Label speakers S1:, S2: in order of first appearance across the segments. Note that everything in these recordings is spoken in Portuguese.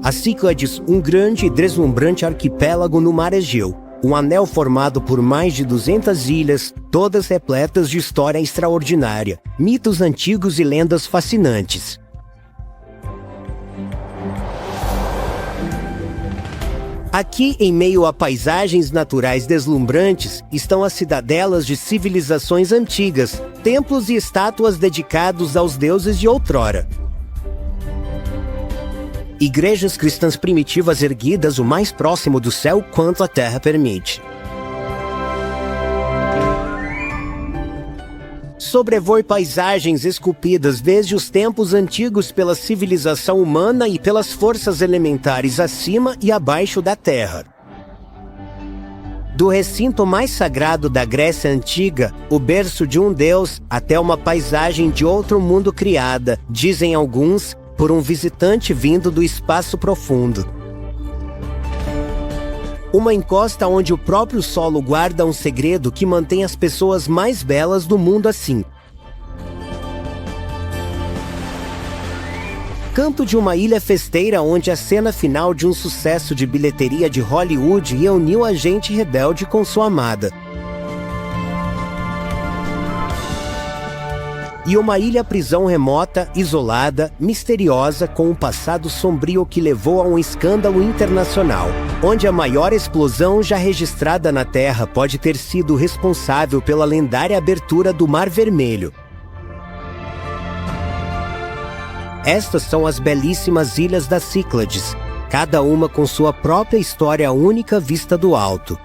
S1: As Cíclades, um grande e deslumbrante arquipélago no mar Egeu. Um anel formado por mais de 200 ilhas, todas repletas de história extraordinária, mitos antigos e lendas fascinantes. Aqui, em meio a paisagens naturais deslumbrantes, estão as cidadelas de civilizações antigas, templos e estátuas dedicados aos deuses de outrora. Igrejas cristãs primitivas erguidas o mais próximo do céu quanto a terra permite. Sobrevoe paisagens esculpidas desde os tempos antigos pela civilização humana e pelas forças elementares acima e abaixo da terra. Do recinto mais sagrado da Grécia Antiga, o berço de um deus, até uma paisagem de outro mundo criada, dizem alguns, por um visitante vindo do espaço profundo. Uma encosta onde o próprio solo guarda um segredo que mantém as pessoas mais belas do mundo assim. Canto de uma ilha festeira onde a cena final de um sucesso de bilheteria de Hollywood reuniu a gente rebelde com sua amada. E uma ilha-prisão remota, isolada, misteriosa, com um passado sombrio que levou a um escândalo internacional, onde a maior explosão já registrada na Terra pode ter sido responsável pela lendária abertura do Mar Vermelho. Estas são as belíssimas Ilhas das Cíclades, cada uma com sua própria história única vista do alto.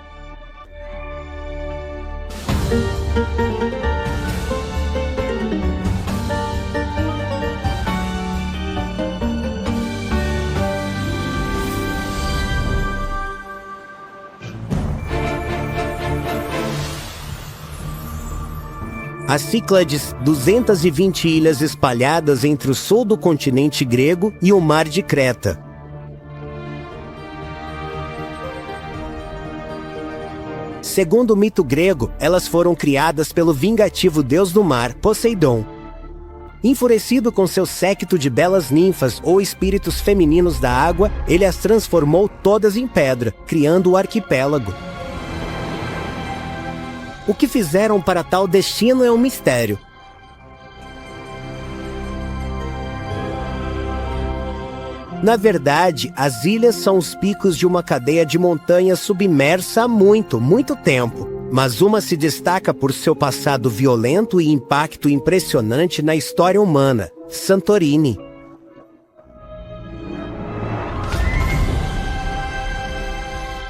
S1: As Cíclades, 220 ilhas espalhadas entre o sul do continente grego e o mar de Creta. Segundo o mito grego, elas foram criadas pelo vingativo deus do mar, Poseidon. Enfurecido com seu séquito de belas ninfas ou espíritos femininos da água, ele as transformou todas em pedra, criando o arquipélago. O que fizeram para tal destino é um mistério. Na verdade, as ilhas são os picos de uma cadeia de montanhas submersa há muito, muito tempo. Mas uma se destaca por seu passado violento e impacto impressionante na história humana: Santorini.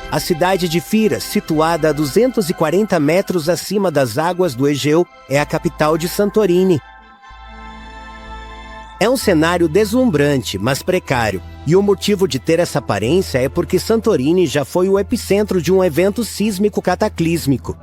S1: A cidade de Fira, situada a 240 metros acima das águas do Egeu, é a capital de Santorini. É um cenário deslumbrante, mas precário, e o motivo de ter essa aparência é porque Santorini já foi o epicentro de um evento sísmico cataclísmico.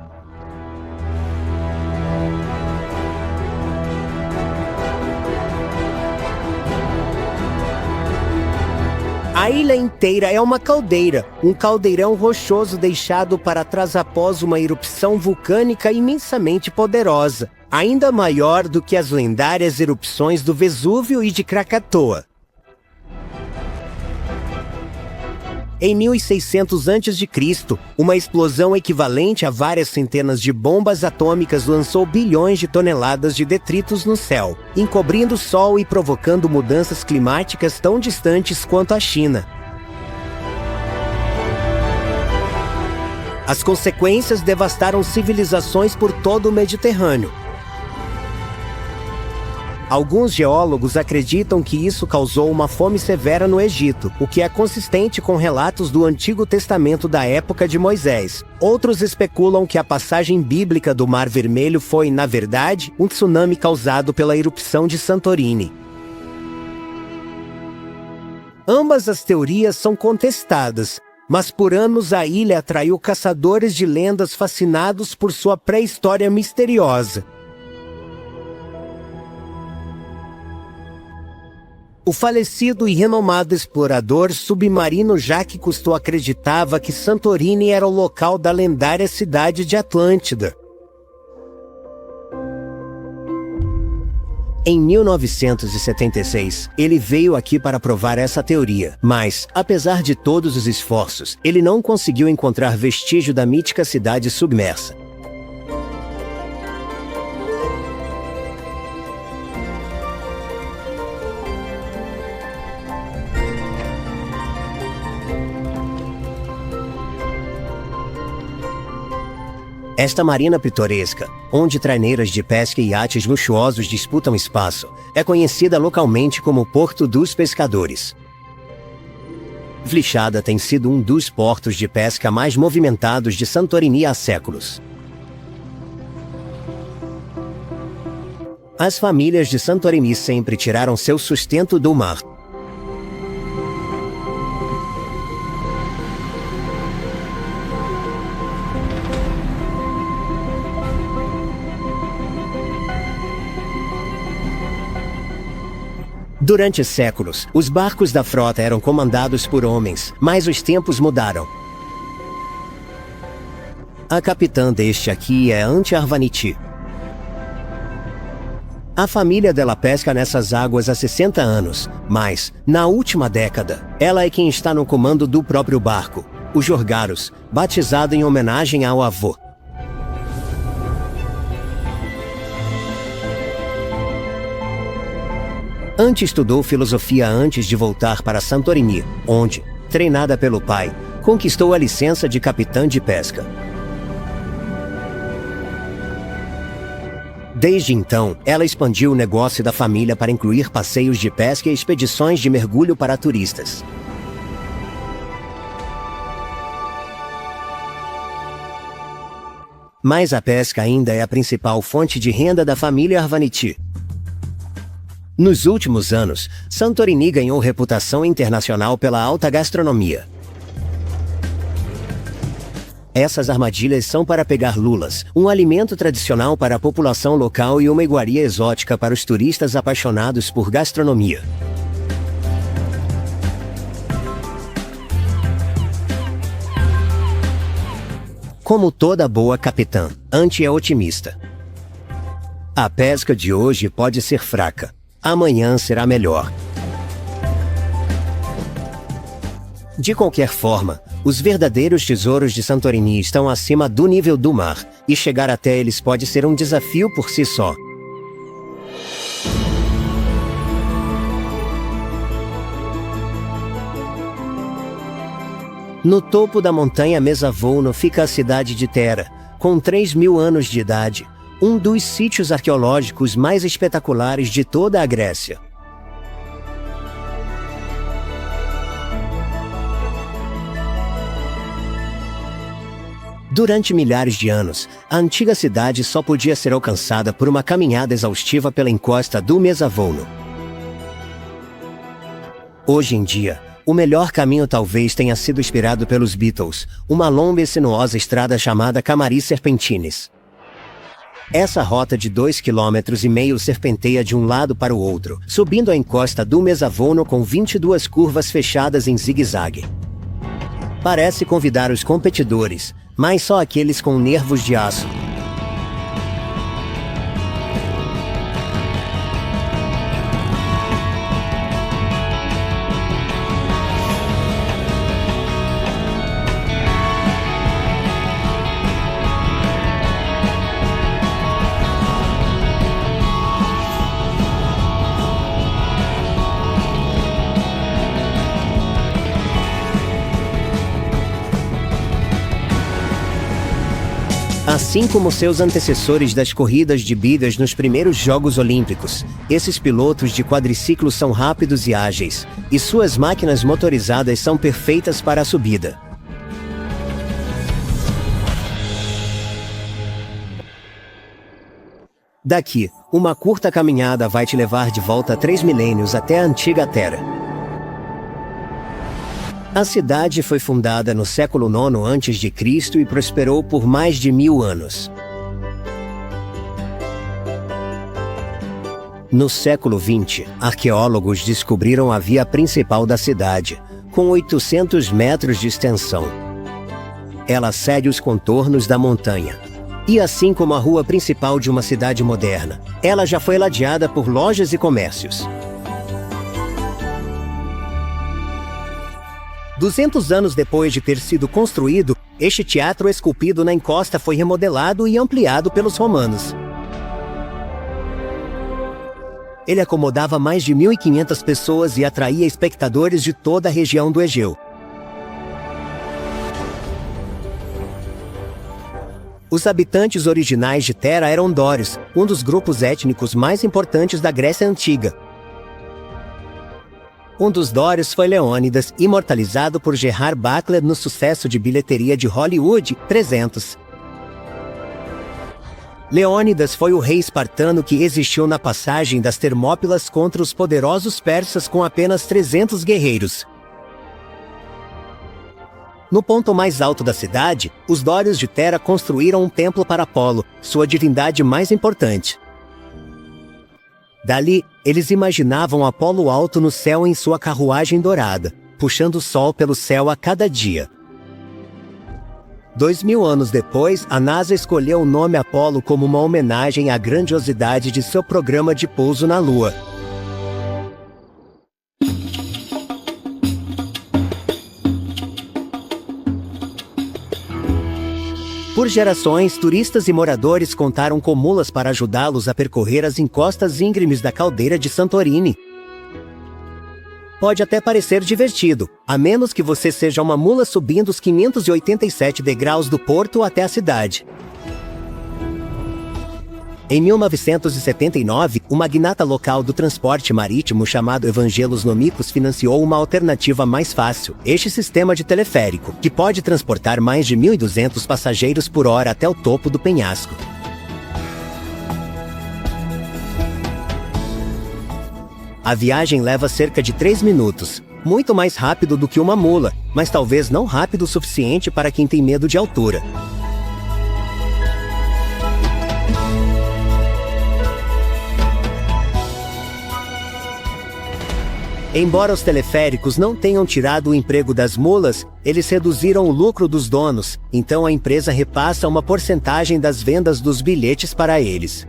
S1: A ilha inteira é uma caldeira, um caldeirão rochoso deixado para trás após uma erupção vulcânica imensamente poderosa, ainda maior do que as lendárias erupções do Vesúvio e de Krakatoa. Em 1600 a.C., uma explosão equivalente a várias centenas de bombas atômicas lançou bilhões de toneladas de detritos no céu, encobrindo o Sol e provocando mudanças climáticas tão distantes quanto a China. As consequências devastaram civilizações por todo o Mediterrâneo. Alguns geólogos acreditam que isso causou uma fome severa no Egito, o que é consistente com relatos do Antigo Testamento da época de Moisés. Outros especulam que a passagem bíblica do Mar Vermelho foi, na verdade, um tsunami causado pela erupção de Santorini. Ambas as teorias são contestadas, mas por anos a ilha atraiu caçadores de lendas fascinados por sua pré-história misteriosa. O falecido e renomado explorador submarino Jacques Cousteau acreditava que Santorini era o local da lendária cidade de Atlântida. Em 1976, ele veio aqui para provar essa teoria, mas, apesar de todos os esforços, ele não conseguiu encontrar vestígio da mítica cidade submersa. Esta marina pitoresca, onde traineiras de pesca e iates luxuosos disputam espaço, é conhecida localmente como Porto dos Pescadores. Flixada tem sido um dos portos de pesca mais movimentados de Santorini há séculos. As famílias de Santorini sempre tiraram seu sustento do mar. Durante séculos, os barcos da frota eram comandados por homens, mas os tempos mudaram. A capitã deste aqui é Anti Arvaniti. A família dela pesca nessas águas há 60 anos, mas, na última década, ela é quem está no comando do próprio barco, o Jorgaros, batizado em homenagem ao avô. Anti estudou filosofia antes de voltar para Santorini, onde, treinada pelo pai, conquistou a licença de capitã de pesca. Desde então, ela expandiu o negócio da família para incluir passeios de pesca e expedições de mergulho para turistas. Mas a pesca ainda é a principal fonte de renda da família Arvaniti. Nos últimos anos, Santorini ganhou reputação internacional pela alta gastronomia. Essas armadilhas são para pegar lulas, um alimento tradicional para a população local e uma iguaria exótica para os turistas apaixonados por gastronomia. Como toda boa capitã, Anti é otimista. A pesca de hoje pode ser fraca. Amanhã será melhor. De qualquer forma, os verdadeiros tesouros de Santorini estão acima do nível do mar, e chegar até eles pode ser um desafio por si só. No topo da montanha Mesavouno fica a cidade de Thera, com 3.000 anos de idade, um dos sítios arqueológicos mais espetaculares de toda a Grécia. Durante milhares de anos, a antiga cidade só podia ser alcançada por uma caminhada exaustiva pela encosta do Mesavouno. Hoje em dia, o melhor caminho talvez tenha sido inspirado pelos Beatles, uma longa e sinuosa estrada chamada Camaris Serpentines. Essa rota de 2,5 km serpenteia de um lado para o outro, subindo a encosta do Mesavouno com 22 curvas fechadas em zigue-zague. Parece convidar os competidores, mas só aqueles com nervos de aço. Assim como seus antecessores das corridas de bigas nos primeiros Jogos Olímpicos, esses pilotos de quadriciclo são rápidos e ágeis, e suas máquinas motorizadas são perfeitas para a subida. Daqui, uma curta caminhada vai te levar de volta 3 milênios até a antiga Thera. A cidade foi fundada no século IX a.C. e prosperou por mais de 1000 anos. No século XX, arqueólogos descobriram a via principal da cidade, com 800 metros de extensão. Ela segue os contornos da montanha. E assim como a rua principal de uma cidade moderna, ela já foi ladeada por lojas e comércios. 200 anos depois de ter sido construído, este teatro esculpido na encosta foi remodelado e ampliado pelos romanos. Ele acomodava mais de 1.500 pessoas e atraía espectadores de toda a região do Egeu. Os habitantes originais de Thera eram dórios, um dos grupos étnicos mais importantes da Grécia Antiga. Um dos dórios foi Leônidas, imortalizado por Gerard Butler no sucesso de bilheteria de Hollywood, 300. Leônidas foi o rei espartano que existiu na passagem das Termópilas contra os poderosos persas com apenas 300 guerreiros. No ponto mais alto da cidade, os dórios de Thera construíram um templo para Apolo, sua divindade mais importante. Dali, eles imaginavam Apolo alto no céu em sua carruagem dourada, puxando o sol pelo céu a cada dia. 2000 anos depois, a NASA escolheu o nome Apolo como uma homenagem à grandiosidade de seu programa de pouso na Lua. Por gerações, turistas e moradores contaram com mulas para ajudá-los a percorrer as encostas íngremes da caldeira de Santorini. Pode até parecer divertido, a menos que você seja uma mula subindo os 587 degraus do porto até a cidade. Em 1979, o magnata local do transporte marítimo chamado Evangelos Nomicos financiou uma alternativa mais fácil, este sistema de teleférico, que pode transportar mais de 1.200 passageiros por hora até o topo do penhasco. A viagem leva cerca de 3 minutos, muito mais rápido do que uma mula, mas talvez não rápido o suficiente para quem tem medo de altura. Embora os teleféricos não tenham tirado o emprego das mulas, eles reduziram o lucro dos donos, então a empresa repassa uma porcentagem das vendas dos bilhetes para eles.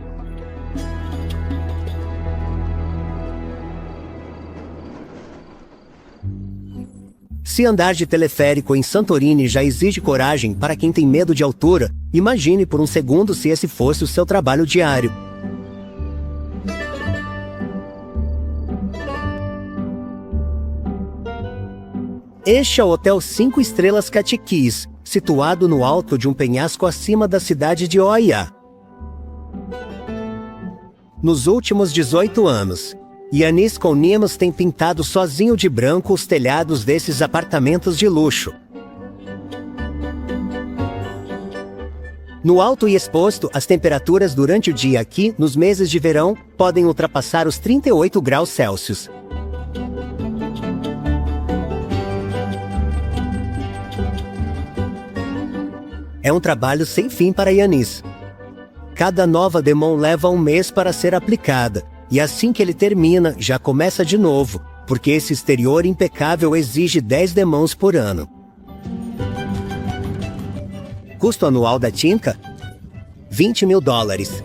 S1: Se andar de teleférico em Santorini já exige coragem para quem tem medo de altura, imagine por um segundo se esse fosse o seu trabalho diário. Este é o Hotel 5 Estrelas Catequis, situado no alto de um penhasco acima da cidade de Oiá. Nos últimos 18 anos, Yanis Kouninos tem pintado sozinho de branco os telhados desses apartamentos de luxo. No alto e exposto, as temperaturas durante o dia aqui, nos meses de verão, podem ultrapassar os 38 graus Celsius. É um trabalho sem fim para Yanis. Cada nova demão leva um mês para ser aplicada, e assim que ele termina, já começa de novo, porque esse exterior impecável exige 10 demãos por ano. Custo anual da tinta? $20.000.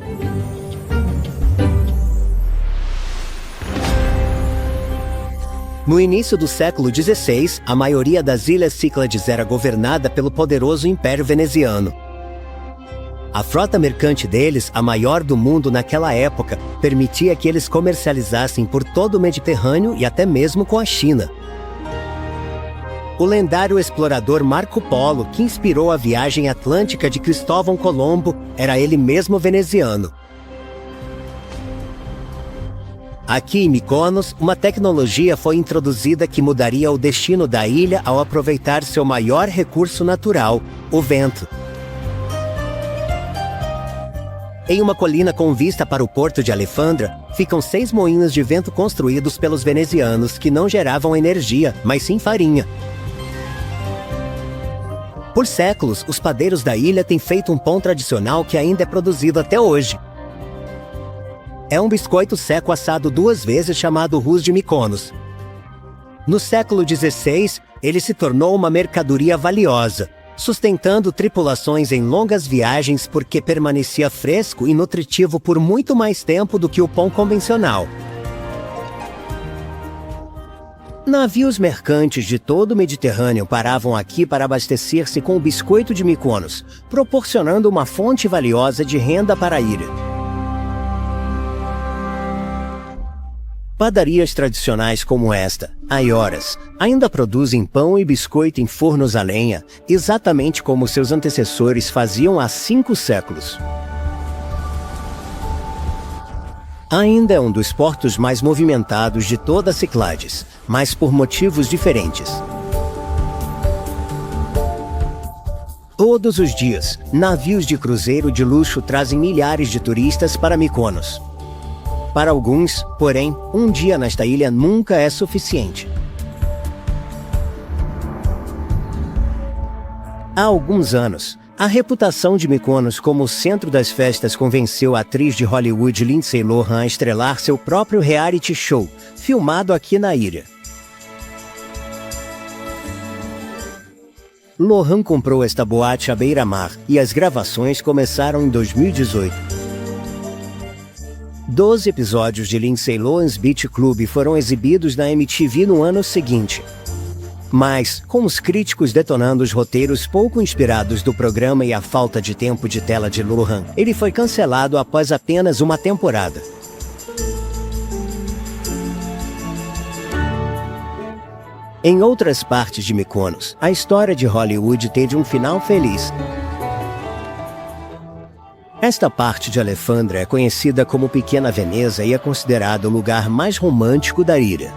S1: No início do século XVI, a maioria das ilhas Cíclades era governada pelo poderoso Império Veneziano. A frota mercante deles, a maior do mundo naquela época, permitia que eles comercializassem por todo o Mediterrâneo e até mesmo com a China. O lendário explorador Marco Polo, que inspirou a viagem atlântica de Cristóvão Colombo, era ele mesmo veneziano. Aqui em Mykonos, uma tecnologia foi introduzida que mudaria o destino da ilha ao aproveitar seu maior recurso natural, o vento. Em uma colina com vista para o porto de Alefandra, ficam 6 moinhos de vento construídos pelos venezianos que não geravam energia, mas sim farinha. Por séculos, os padeiros da ilha têm feito um pão tradicional que ainda é produzido até hoje. É um biscoito seco assado 2 vezes chamado Rus de Mykonos. No século XVI, ele se tornou uma mercadoria valiosa. sustentando tripulações em longas viagens porque permanecia fresco e nutritivo por muito mais tempo do que o pão convencional. Navios mercantes de todo o Mediterrâneo paravam aqui para abastecer-se com o biscoito de Mykonos, proporcionando uma fonte valiosa de renda para a ilha. Padarias tradicionais como esta, Aioras, ainda produzem pão e biscoito em fornos a lenha, exatamente como seus antecessores faziam há 5 séculos. Ainda é um dos portos mais movimentados de toda a Cyclades, mas por motivos diferentes. Todos os dias, navios de cruzeiro de luxo trazem milhares de turistas para Mykonos. Para alguns, porém, um dia nesta ilha nunca é suficiente. Há alguns anos, a reputação de Mykonos como o centro das festas convenceu a atriz de Hollywood Lindsay Lohan a estrelar seu próprio reality show, filmado aqui na ilha. Lohan comprou esta boate à beira-mar e as gravações começaram em 2018. 12 episódios de Lindsay Lohan's Beach Club foram exibidos na MTV no ano seguinte. Mas, com os críticos detonando os roteiros pouco inspirados do programa e a falta de tempo de tela de Lohan, ele foi cancelado após apenas uma temporada. Em outras partes de Mykonos, a história de Hollywood teve um final feliz. Esta parte de Alefandra é conhecida como Pequena Veneza e é considerado o lugar mais romântico da ilha.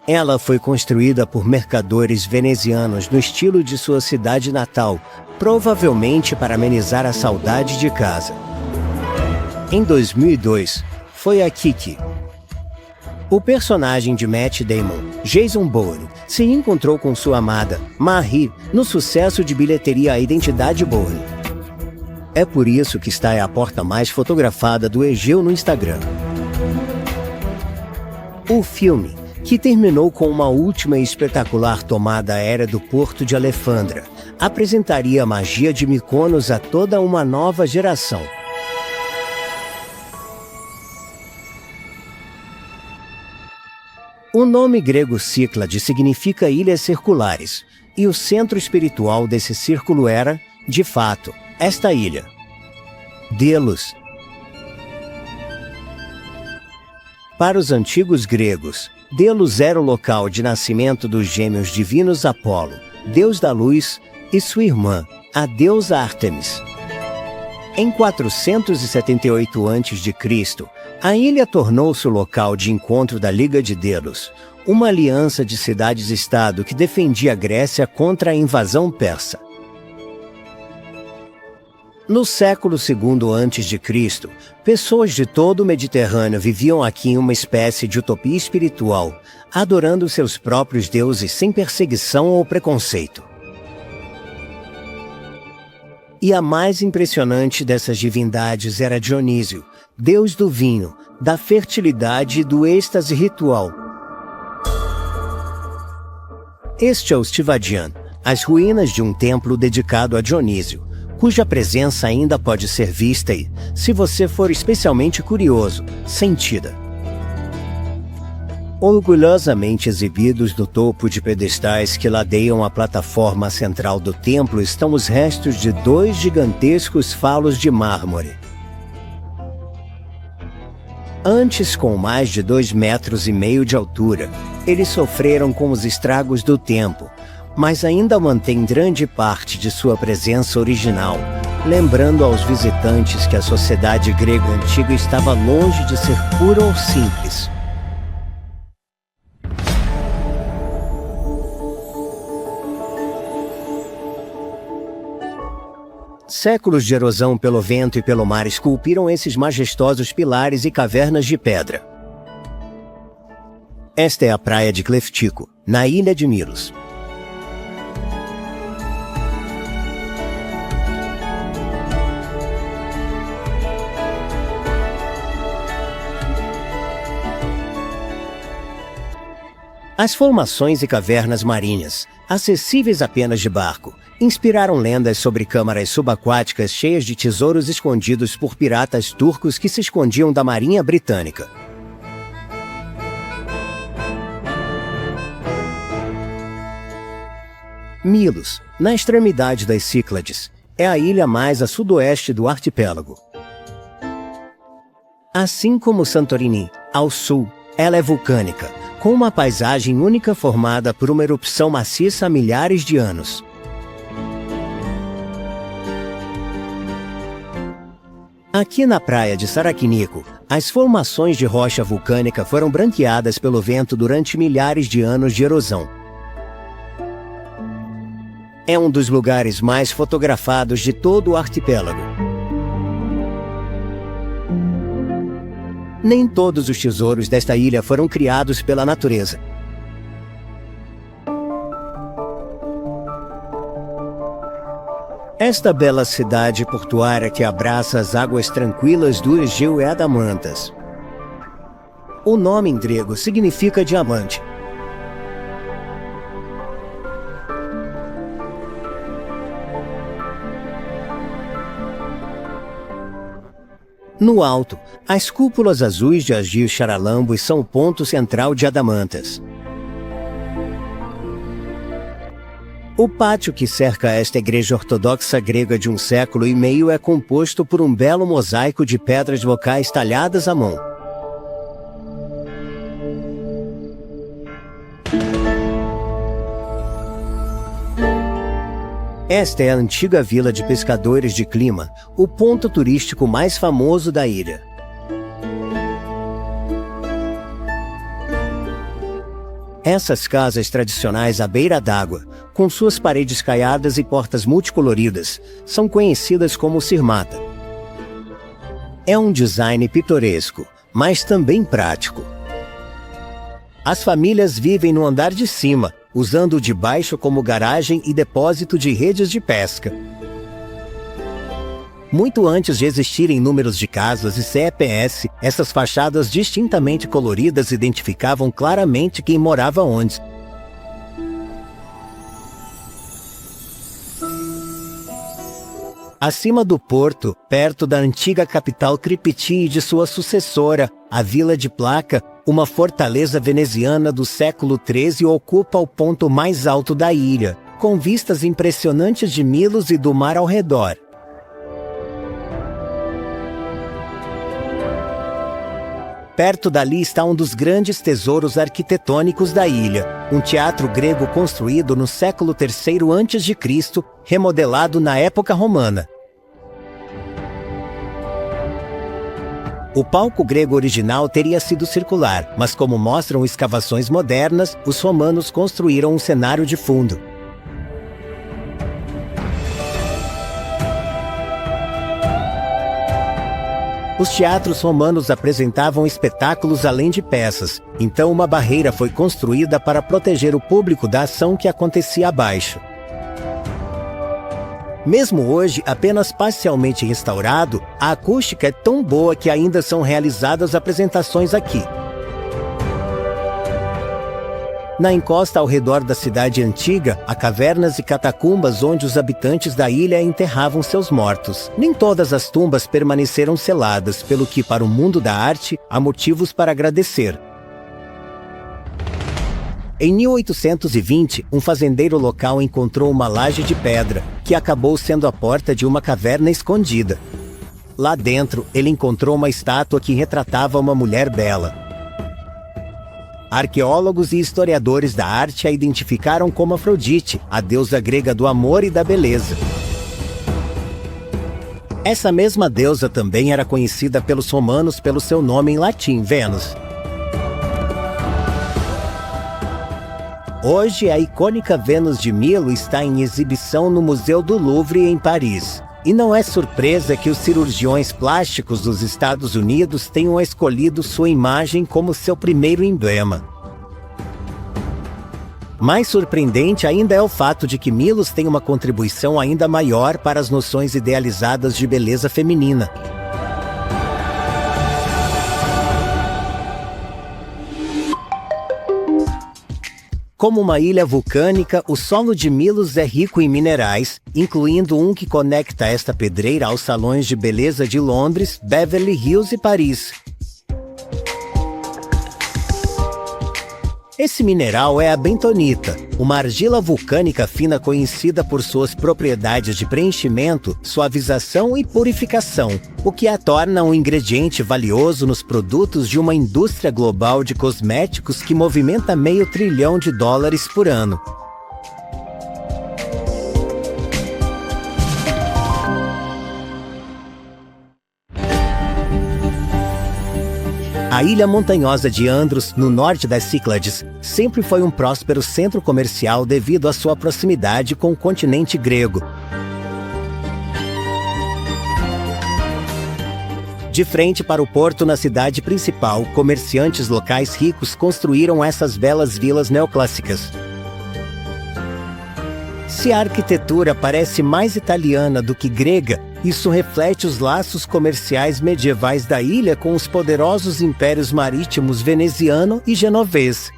S1: Ela foi construída por mercadores venezianos no estilo de sua cidade natal, provavelmente para amenizar a saudade de casa. Em 2002, foi aqui que o personagem de Matt Damon, Jason Bourne, se encontrou com sua amada, Marie, no sucesso de bilheteria A Identidade Bourne. É por isso que está a porta mais fotografada do Egeu no Instagram. O filme, que terminou com uma última e espetacular tomada aérea do porto de Alefandra, apresentaria a magia de Mykonos a toda uma nova geração. O nome grego Cyclades significa ilhas circulares, e o centro espiritual desse círculo era, de fato, esta ilha. Delos. Para os antigos gregos, Delos era o local de nascimento dos gêmeos divinos Apolo, deus da luz, e sua irmã, a deusa Ártemis. Em 478 a.C., a ilha tornou-se o local de encontro da Liga de Delos, uma aliança de cidades-estado que defendia a Grécia contra a invasão persa. No século II a.C., pessoas de todo o Mediterrâneo viviam aqui em uma espécie de utopia espiritual, adorando seus próprios deuses sem perseguição ou preconceito. E a mais impressionante dessas divindades era Dionísio, deus do vinho, da fertilidade e do êxtase ritual. Este é o Stivadian, as ruínas de um templo dedicado a Dionísio, cuja presença ainda pode ser vista e, se você for especialmente curioso, sentida. Orgulhosamente exibidos no topo de pedestais que ladeiam a plataforma central do templo estão os restos de 2 gigantescos falos de mármore. Antes com mais de 2,5 metros de altura, eles sofreram com os estragos do tempo, mas ainda mantêm grande parte de sua presença original, lembrando aos visitantes que a sociedade grega antiga estava longe de ser pura ou simples. Séculos de erosão pelo vento e pelo mar esculpiram esses majestosos pilares e cavernas de pedra. Esta é a praia de Kleftico, na ilha de Milos. As formações e cavernas marinhas, acessíveis apenas de barco, inspiraram lendas sobre câmaras subaquáticas cheias de tesouros escondidos por piratas turcos que se escondiam da marinha britânica. Milos, na extremidade das Cíclades, é a ilha mais a sudoeste do arquipélago. Assim como Santorini, ao sul, ela é vulcânica, com uma paisagem única formada por uma erupção maciça há milhares de anos. Aqui na praia de Saraquinico, as formações de rocha vulcânica foram branqueadas pelo vento durante milhares de anos de erosão. É um dos lugares mais fotografados de todo o arquipélago. Nem todos os tesouros desta ilha foram criados pela natureza. Esta bela cidade portuária que abraça as águas tranquilas do Egeu é Adamantas. O nome em grego significa diamante. No alto, as cúpulas azuis de Agios Charalambos são o ponto central de Adamantas. O pátio que cerca esta igreja ortodoxa grega de 1,5 séculos é composto por um belo mosaico de pedras locais talhadas à mão. Esta é a antiga vila de pescadores de Klima, o ponto turístico mais famoso da ilha. Essas casas tradicionais à beira d'água, com suas paredes caiadas e portas multicoloridas, são conhecidas como Sirmata. É um design pitoresco, mas também prático. As famílias vivem no andar de cima, usando o de baixo como garagem e depósito de redes de pesca. Muito antes de existirem números de casas e CEPS, essas fachadas distintamente coloridas identificavam claramente quem morava onde. Acima do porto, perto da antiga capital Kripiti e de sua sucessora, a Vila de Placa, uma fortaleza veneziana do século XIII ocupa o ponto mais alto da ilha, com vistas impressionantes de Milos e do mar ao redor. Perto dali está um dos grandes tesouros arquitetônicos da ilha, um teatro grego construído no século III a.C., remodelado na época romana. O palco grego original teria sido circular, mas como mostram escavações modernas, os romanos construíram um cenário de fundo. Os teatros romanos apresentavam espetáculos além de peças, então uma barreira foi construída para proteger o público da ação que acontecia abaixo. Mesmo hoje, apenas parcialmente restaurado, a acústica é tão boa que ainda são realizadas apresentações aqui. Na encosta ao redor da cidade antiga, há cavernas e catacumbas onde os habitantes da ilha enterravam seus mortos. Nem todas as tumbas permaneceram seladas, pelo que, para o mundo da arte, há motivos para agradecer. Em 1820, um fazendeiro local encontrou uma laje de pedra, que acabou sendo a porta de uma caverna escondida. Lá dentro, ele encontrou uma estátua que retratava uma mulher bela. Arqueólogos e historiadores da arte a identificaram como Afrodite, a deusa grega do amor e da beleza. Essa mesma deusa também era conhecida pelos romanos pelo seu nome em latim, Vênus. Hoje, a icônica Vênus de Milo está em exibição no Museu do Louvre, em Paris. E não é surpresa que os cirurgiões plásticos dos Estados Unidos tenham escolhido sua imagem como seu primeiro emblema. Mais surpreendente ainda é o fato de que Milos tem uma contribuição ainda maior para as noções idealizadas de beleza feminina. Como uma ilha vulcânica, o solo de Milos é rico em minerais, incluindo um que conecta esta pedreira aos salões de beleza de Londres, Beverly Hills e Paris. Esse mineral é a bentonita, uma argila vulcânica fina conhecida por suas propriedades de preenchimento, suavização e purificação, o que a torna um ingrediente valioso nos produtos de uma indústria global de cosméticos que movimenta $500 bilhão por ano. A ilha montanhosa de Andros, no norte das Cíclades, sempre foi um próspero centro comercial devido à sua proximidade com o continente grego. De frente para o porto na cidade principal, comerciantes locais ricos construíram essas belas vilas neoclássicas. Se a arquitetura parece mais italiana do que grega, isso reflete os laços comerciais medievais da ilha com os poderosos impérios marítimos veneziano e genovês.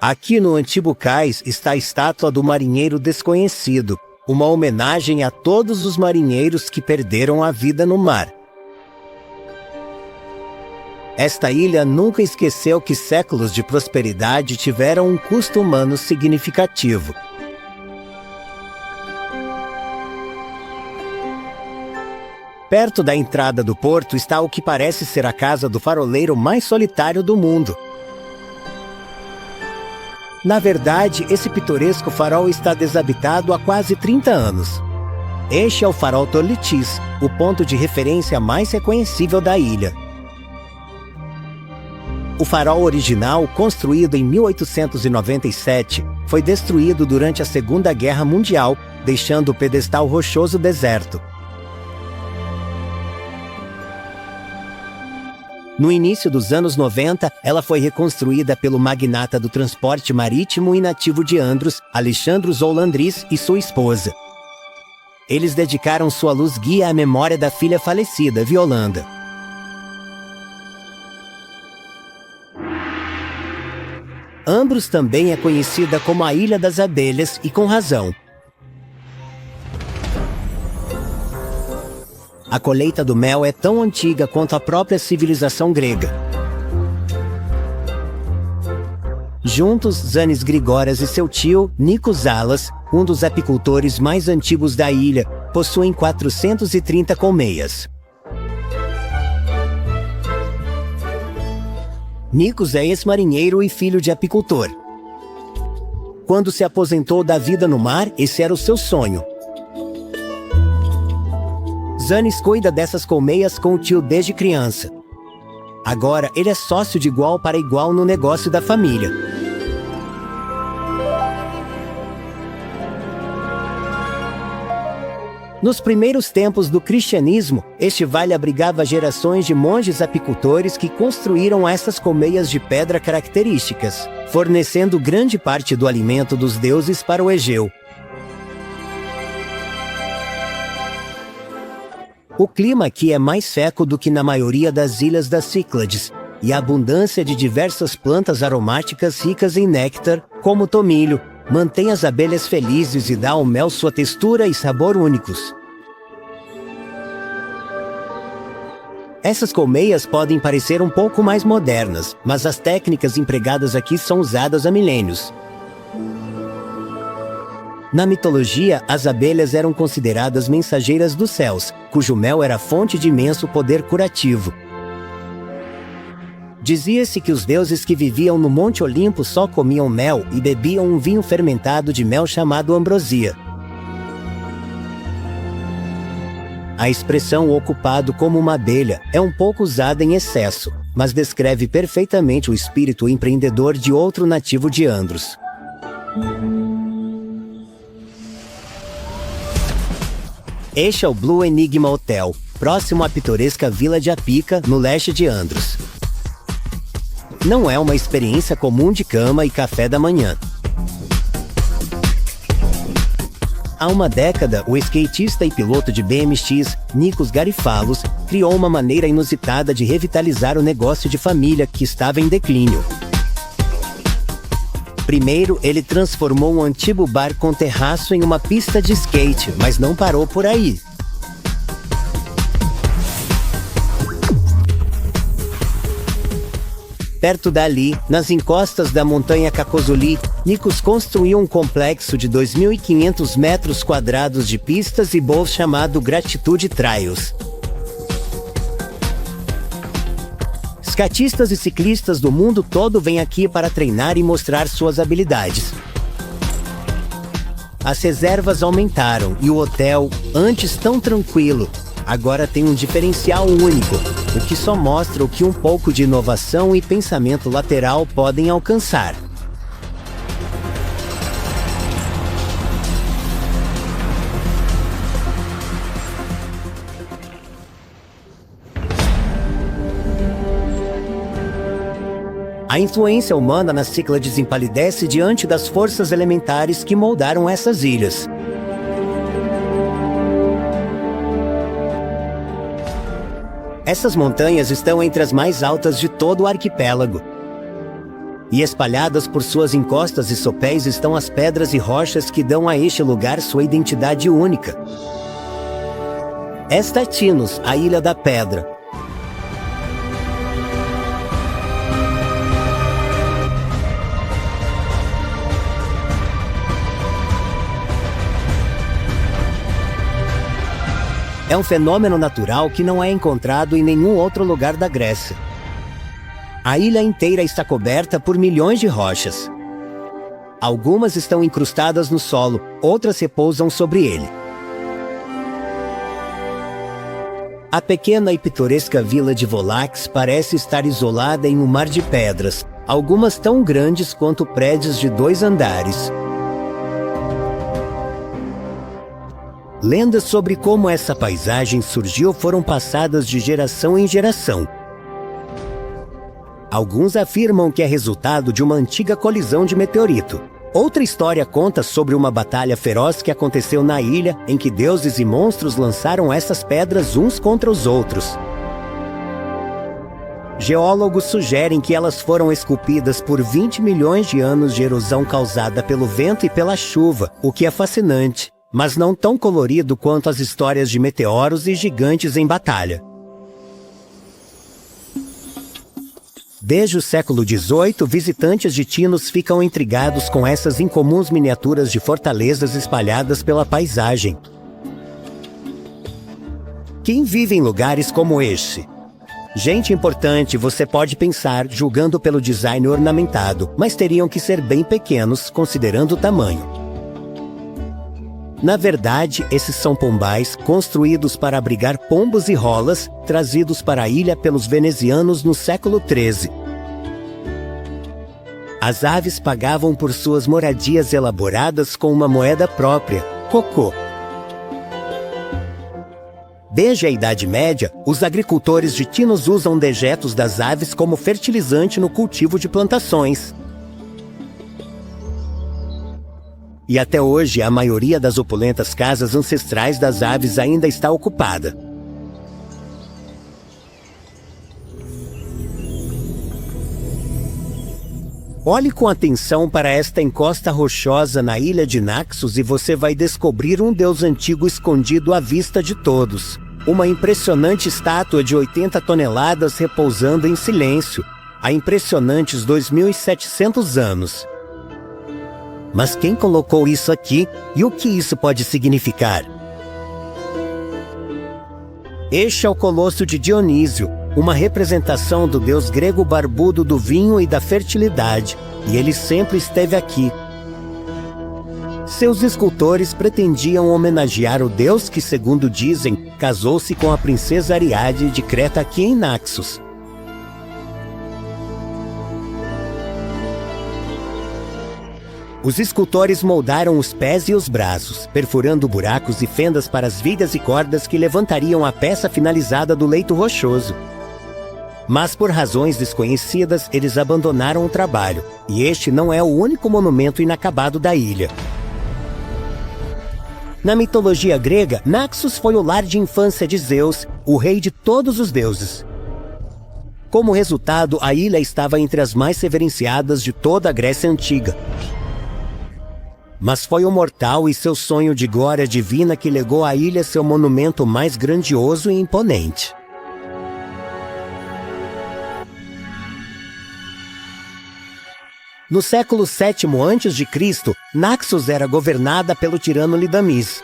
S1: Aqui no antigo cais está a estátua do marinheiro desconhecido, uma homenagem a todos os marinheiros que perderam a vida no mar. Esta ilha nunca esqueceu que séculos de prosperidade tiveram um custo humano significativo. Perto da entrada do porto está o que parece ser a casa do faroleiro mais solitário do mundo. Na verdade, esse pitoresco farol está desabitado há quase 30 anos. Este é o farol Torlitis, o ponto de referência mais reconhecível da ilha. O farol original, construído em 1897, foi destruído durante a Segunda Guerra Mundial, deixando o pedestal rochoso deserto. No início dos anos 90, ela foi reconstruída pelo magnata do transporte marítimo e nativo de Andros, Alexandre Zolandris, e sua esposa. Eles dedicaram sua luz guia à memória da filha falecida, Violanda. Andros também é conhecida como a Ilha das Abelhas, e com razão. A colheita do mel é tão antiga quanto a própria civilização grega. Juntos, Zanis Grigoras e seu tio, Nikos Alas, um dos apicultores mais antigos da ilha, possuem 430 colmeias. Nikos é ex-marinheiro e filho de apicultor. Quando se aposentou da vida no mar, esse era o seu sonho. Zanis cuida dessas colmeias com o tio desde criança. Agora, ele é sócio de igual para igual no negócio da família. Nos primeiros tempos do cristianismo, este vale abrigava gerações de monges apicultores que construíram essas colmeias de pedra características, fornecendo grande parte do alimento dos deuses para o Egeu. O clima aqui é mais seco do que na maioria das ilhas das Cíclades, e a abundância de diversas plantas aromáticas ricas em néctar, como o tomilho, mantém as abelhas felizes e dá ao mel sua textura e sabor únicos. Essas colmeias podem parecer um pouco mais modernas, mas as técnicas empregadas aqui são usadas há milênios. Na mitologia, as abelhas eram consideradas mensageiras dos céus, cujo mel era fonte de imenso poder curativo. Dizia-se que os deuses que viviam no Monte Olimpo só comiam mel e bebiam um vinho fermentado de mel chamado ambrosia. A expressão ocupado como uma abelha é um pouco usada em excesso, mas descreve perfeitamente o espírito empreendedor de outro nativo de Andros. Este é o Blue Enigma Hotel, próximo à pitoresca vila de Apica, no leste de Andros. Não é uma experiência comum de cama e café da manhã. Há uma década, o skatista e piloto de BMX, Nikos Garifalos, criou uma maneira inusitada de revitalizar o negócio de família que estava em declínio. Primeiro, ele transformou um antigo bar com terraço em uma pista de skate, mas não parou por aí. Perto dali, nas encostas da montanha Kakosuli, Nikos construiu um complexo de 2.500 metros quadrados de pistas e bowls chamado Gratitude Trails. Skatistas e ciclistas do mundo todo vêm aqui para treinar e mostrar suas habilidades. As reservas aumentaram e o hotel, antes tão tranquilo, agora tem um diferencial único, o que só mostra o que um pouco de inovação e pensamento lateral podem alcançar. A influência humana na Cíclades empalidece diante das forças elementares que moldaram essas ilhas. Essas montanhas estão entre as mais altas de todo o arquipélago. E espalhadas por suas encostas e sopéis estão as pedras e rochas que dão a este lugar sua identidade única. Esta é Tinos, a Ilha da Pedra. É um fenômeno natural que não é encontrado em nenhum outro lugar da Grécia. A ilha inteira está coberta por milhões de rochas. Algumas estão incrustadas no solo, outras repousam sobre ele. A pequena e pitoresca vila de Volax parece estar isolada em um mar de pedras, algumas tão grandes quanto prédios de 2 andares. Lendas sobre como essa paisagem surgiu foram passadas de geração em geração. Alguns afirmam que é resultado de uma antiga colisão de meteorito. Outra história conta sobre uma batalha feroz que aconteceu na ilha, em que deuses e monstros lançaram essas pedras uns contra os outros. Geólogos sugerem que elas foram esculpidas por 20 milhões de anos de erosão causada pelo vento e pela chuva, o que é fascinante, mas não tão colorido quanto as histórias de meteoros e gigantes em batalha. Desde o século XVIII, visitantes de Tinos ficam intrigados com essas incomuns miniaturas de fortalezas espalhadas pela paisagem. Quem vive em lugares como este? Gente importante, você pode pensar, julgando pelo design ornamentado, mas teriam que ser bem pequenos, considerando o tamanho. Na verdade, esses são pombais construídos para abrigar pombos e rolas, trazidos para a ilha pelos venezianos no século XIII. As aves pagavam por suas moradias elaboradas com uma moeda própria, cocô. Desde a Idade Média, os agricultores de Tinos usam dejetos das aves como fertilizante no cultivo de plantações. E até hoje, a maioria das opulentas casas ancestrais das aves ainda está ocupada. Olhe com atenção para esta encosta rochosa na ilha de Naxos e você vai descobrir um deus antigo escondido à vista de todos. Uma impressionante estátua de 80 toneladas repousando em silêncio, há impressionantes 2.700 anos. Mas quem colocou isso aqui e o que isso pode significar? Este é o Colosso de Dionísio, uma representação do deus grego barbudo do vinho e da fertilidade, e ele sempre esteve aqui. Seus escultores pretendiam homenagear o deus que, segundo dizem, casou-se com a princesa Ariadne de Creta aqui em Naxos. Os escultores moldaram os pés e os braços, perfurando buracos e fendas para as vigas e cordas que levantariam a peça finalizada do leito rochoso. Mas por razões desconhecidas, eles abandonaram o trabalho, e este não é o único monumento inacabado da ilha. Na mitologia grega, Naxos foi o lar de infância de Zeus, o rei de todos os deuses. Como resultado, a ilha estava entre as mais reverenciadas de toda a Grécia Antiga. Mas foi um mortal e seu sonho de glória divina que legou à ilha seu monumento mais grandioso e imponente. No século VII a.C., Naxos era governada pelo tirano Lidamis.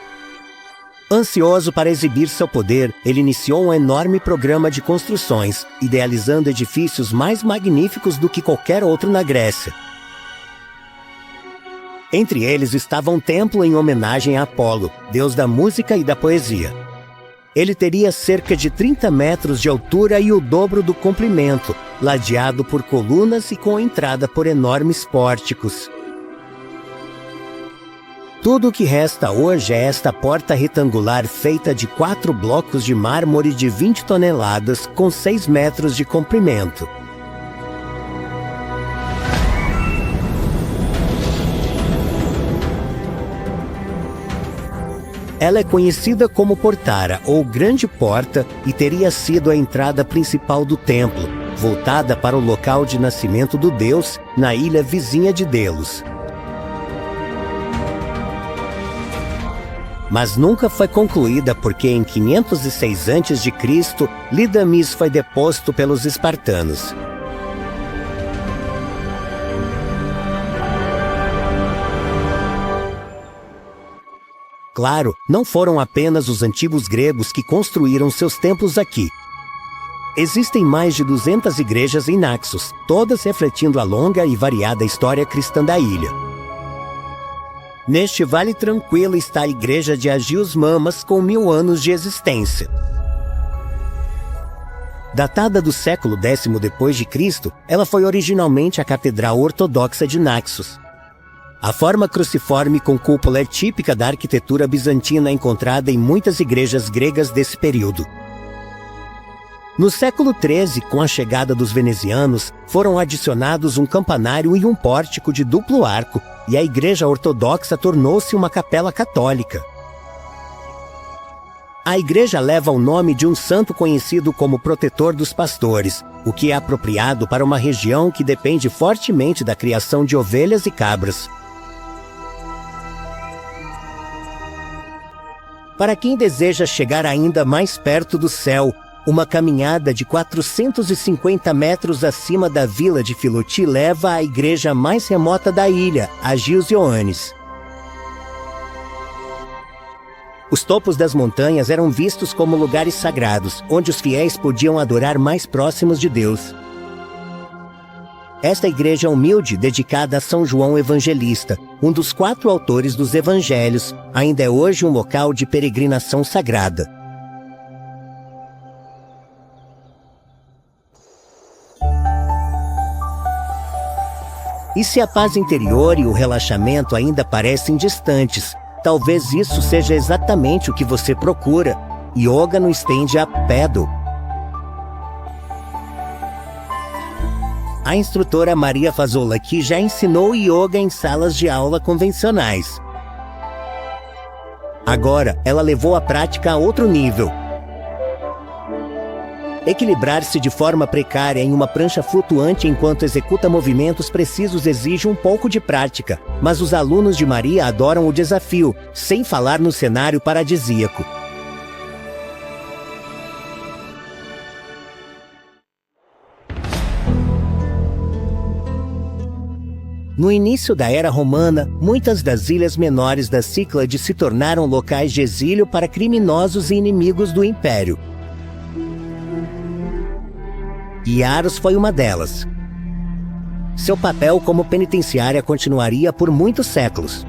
S1: Ansioso para exibir seu poder, ele iniciou um enorme programa de construções, idealizando edifícios mais magníficos do que qualquer outro na Grécia. Entre eles estava um templo em homenagem a Apolo, deus da música e da poesia. Ele teria cerca de 30 metros de altura e o dobro do comprimento, ladeado por colunas e com entrada por enormes pórticos. Tudo o que resta hoje é esta porta retangular feita de 4 blocos de mármore de 20 toneladas com 6 metros de comprimento. Ela é conhecida como Portara, ou Grande Porta, e teria sido a entrada principal do templo, voltada para o local de nascimento do deus, na ilha vizinha de Delos. Mas nunca foi concluída porque em 506 a.C., Lidamis foi deposto pelos espartanos. Claro, não foram apenas os antigos gregos que construíram seus templos aqui. Existem mais de 200 igrejas em Naxos, todas refletindo a longa e variada história cristã da ilha. Neste vale tranquilo está a igreja de Agios Mamas com 1000 anos de existência. Datada do século X d.C., ela foi originalmente a Catedral Ortodoxa de Naxos. A forma cruciforme com cúpula é típica da arquitetura bizantina encontrada em muitas igrejas gregas desse período. No século XIII, com a chegada dos venezianos, foram adicionados um campanário e um pórtico de duplo arco, e a igreja ortodoxa tornou-se uma capela católica. A igreja leva o nome de um santo conhecido como protetor dos pastores, o que é apropriado para uma região que depende fortemente da criação de ovelhas e cabras. Para quem deseja chegar ainda mais perto do céu, uma caminhada de 450 metros acima da vila de Filoti leva à igreja mais remota da ilha, Agios Ioannis. Os topos das montanhas eram vistos como lugares sagrados, onde os fiéis podiam adorar mais próximos de Deus. Esta igreja humilde, dedicada a São João Evangelista, um dos 4 autores dos Evangelhos, ainda é hoje um local de peregrinação sagrada. E se a paz interior e o relaxamento ainda parecem distantes, talvez isso seja exatamente o que você procura. Yoga no stand-up paddle. A instrutora Maria Fazolaki já ensinou yoga em salas de aula convencionais. Agora, ela levou a prática a outro nível. Equilibrar-se de forma precária em uma prancha flutuante enquanto executa movimentos precisos exige um pouco de prática, mas os alunos de Maria adoram o desafio, sem falar no cenário paradisíaco. No início da Era Romana, muitas das ilhas menores das Cíclades se tornaram locais de exílio para criminosos e inimigos do Império. Iaros foi uma delas. Seu papel como penitenciária continuaria por muitos séculos.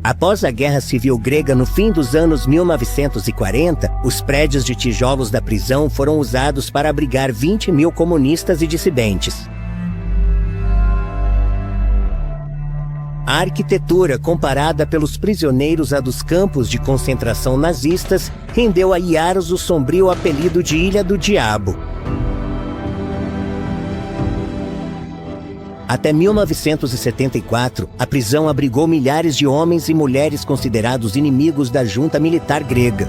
S1: Após a Guerra Civil Grega no fim dos anos 1940, os prédios de tijolos da prisão foram usados para abrigar 20.000 comunistas e dissidentes. A arquitetura, comparada pelos prisioneiros à dos campos de concentração nazistas, rendeu a Iaros o sombrio apelido de Ilha do Diabo. Até 1974, a prisão abrigou milhares de homens e mulheres considerados inimigos da junta militar grega.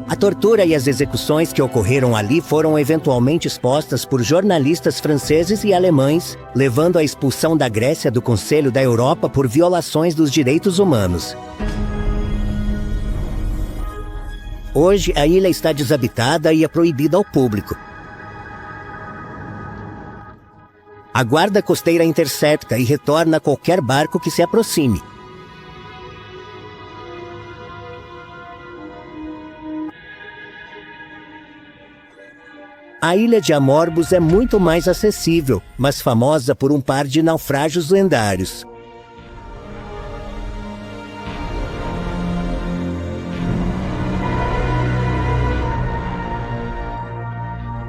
S1: A tortura e as execuções que ocorreram ali foram eventualmente expostas por jornalistas franceses e alemães, levando à expulsão da Grécia do Conselho da Europa por violações dos direitos humanos. Hoje, a ilha está desabitada e é proibida ao público. A guarda costeira intercepta e retorna qualquer barco que se aproxime. A ilha de Amorbos é muito mais acessível, mas famosa por um par de naufrágios lendários.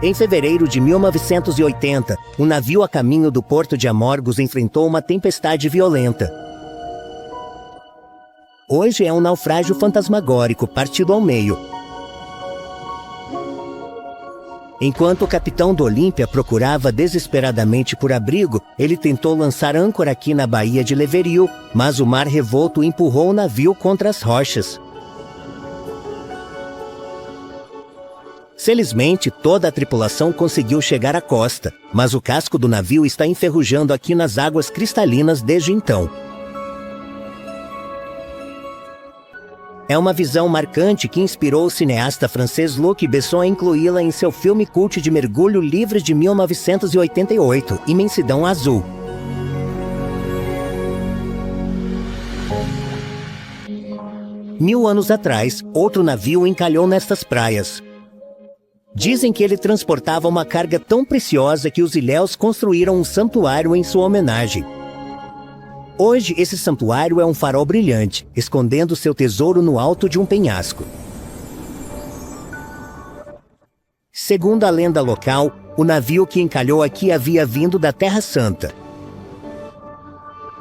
S1: Em fevereiro de 1980, um navio a caminho do porto de Amorgos enfrentou uma tempestade violenta. Hoje é um naufrágio fantasmagórico, partido ao meio. Enquanto o capitão do Olímpia procurava desesperadamente por abrigo, ele tentou lançar âncora aqui na baía de Leveril, mas o mar revolto empurrou o navio contra as rochas. Felizmente, toda a tripulação conseguiu chegar à costa, mas o casco do navio está enferrujando aqui nas águas cristalinas desde então. É uma visão marcante que inspirou o cineasta francês Luc Besson a incluí-la em seu filme cult de mergulho livre de 1988, Imensidão Azul. Mil anos atrás, outro navio encalhou nestas praias. Dizem que ele transportava uma carga tão preciosa que os ilhéus construíram um santuário em sua homenagem. Hoje, esse santuário é um farol brilhante, escondendo seu tesouro no alto de um penhasco. Segundo a lenda local, o navio que encalhou aqui havia vindo da Terra Santa.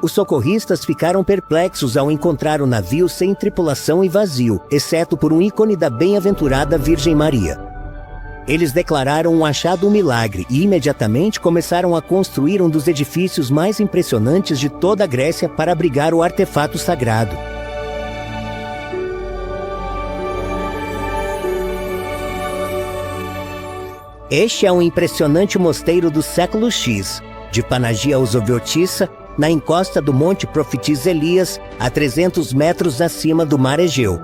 S1: Os socorristas ficaram perplexos ao encontrar o navio sem tripulação e vazio, exceto por um ícone da bem-aventurada Virgem Maria. Eles declararam um achado um milagre e imediatamente começaram a construir um dos edifícios mais impressionantes de toda a Grécia para abrigar o artefato sagrado. Este é um impressionante mosteiro do século X, de Panagia Osoviotissa, na encosta do Monte Profetis Elias, a 300 metros acima do Mar Egeu.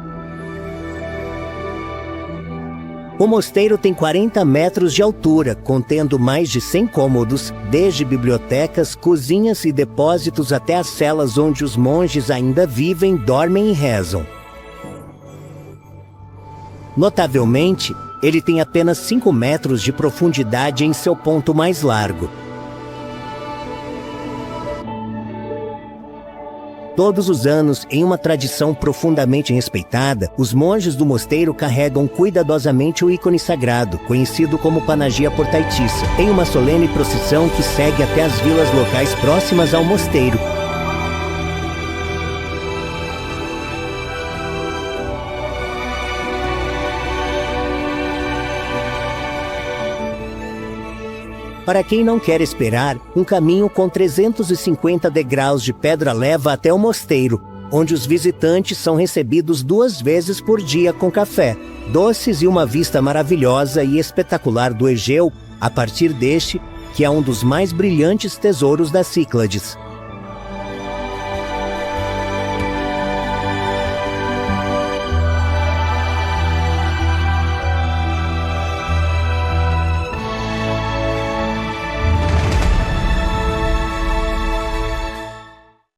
S1: O mosteiro tem 40 metros de altura, contendo mais de 100 cômodos, desde bibliotecas, cozinhas e depósitos até as celas onde os monges ainda vivem, dormem e rezam. Notavelmente, ele tem apenas 5 metros de profundidade em seu ponto mais largo. Todos os anos, em uma tradição profundamente respeitada, os monges do mosteiro carregam cuidadosamente o ícone sagrado, conhecido como Panagia Portaitissa, em uma solene procissão que segue até as vilas locais próximas ao mosteiro. Para quem não quer esperar, um caminho com 350 degraus de pedra leva até o mosteiro, onde os visitantes são recebidos 2 vezes por dia com café, doces e uma vista maravilhosa e espetacular do Egeu, a partir deste, que é um dos mais brilhantes tesouros das Cíclades.